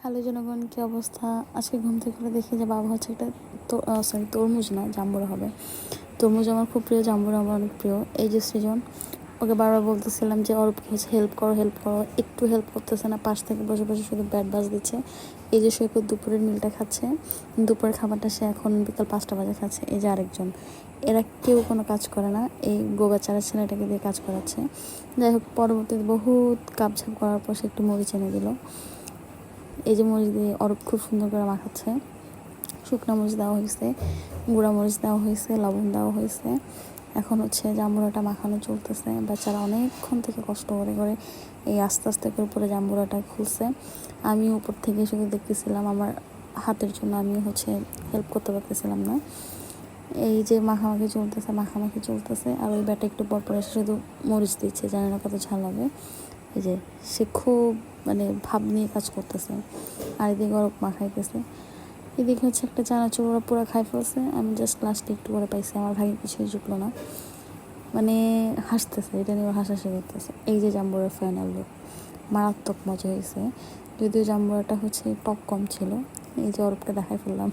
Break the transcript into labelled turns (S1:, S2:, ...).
S1: Hello জনগণ, কী অবস্থা? আজকে ঘুম থেকে করে দেখি যে বাবা হচ্ছে একটা তরমুজ না, জাম্বুরা হবে। তরমুজ আমার খুব প্রিয়, জাম্বুরা আমার অনেক প্রিয়। এই যে সৃজন, ওকে বারবার বলতেছিলাম যে অরূপকে হচ্ছে হেল্প করো, একটু হেল্প করতেছে না, পাশ থেকে বসে বসে শুধু ব্যাট বাজ দিচ্ছে। এই যে সৈকত দুপুরের মিলটা খাচ্ছে, দুপুরের খাবারটা সে এখন বিকাল 5টা বাজে খাচ্ছে। এই যে আরেকজন, এরা কেউ কোনো কাজ করে না, এই গোবাচারা ছেলেটাকে দিয়ে কাজ করাচ্ছে। যাই হোক, পরবর্তীতে বহুত কাপঝাপ করার পর সে একটু মরিচ এনে দিল। এই যে মরিচ দিয়ে অরূপ খুব সুন্দর করে মাখাচ্ছে। শুকনো মরিচ দেওয়া হয়েছে, গুঁড়া মরিচ দেওয়া হয়েছে, লবণ দেওয়া হয়েছে। এখন হচ্ছে জাম্বুরাটা মাখানো চলতেছে। বাচ্চারা অনেকক্ষণ থেকে কষ্ট করে করে এই আস্তে আস্তে করে উপরে জাম্বুরাটা খুলছে। আমি উপর থেকে শুধু দেখতেছিলাম, আমার হাতের জন্য আমি হচ্ছে হেল্প করতে পারতেছিলাম না। এই যে মাখামাখি চলতেছে আর ওই ব্যাটা একটু পর পর এসে শুধু মরিচ দিচ্ছে, জানি না কত ঝাল হবে। এই যে সে খুব ভাব নিয়ে কাজ করতেছে, আর এদিকে অরূপ মাখাইতেছে। এদিকে হচ্ছে একটা চানাচুর ওরা পুরো খাই ফেলছে। আমি জাস্ট লাস্টে একটু করে পাইছি, আমার ভাগে কিছুই জুটলো না। হাসতেছে, এটা নিয়ে হাসাহাসি করতেছে। এই যে জাম্বুরার ফাইনাল লুক, মারাত্মক মজা হয়েছে। যদিও জাম্বুরাটা হচ্ছে টক কম ছিল। এই যে অরূপকে দেখাই ফেললাম।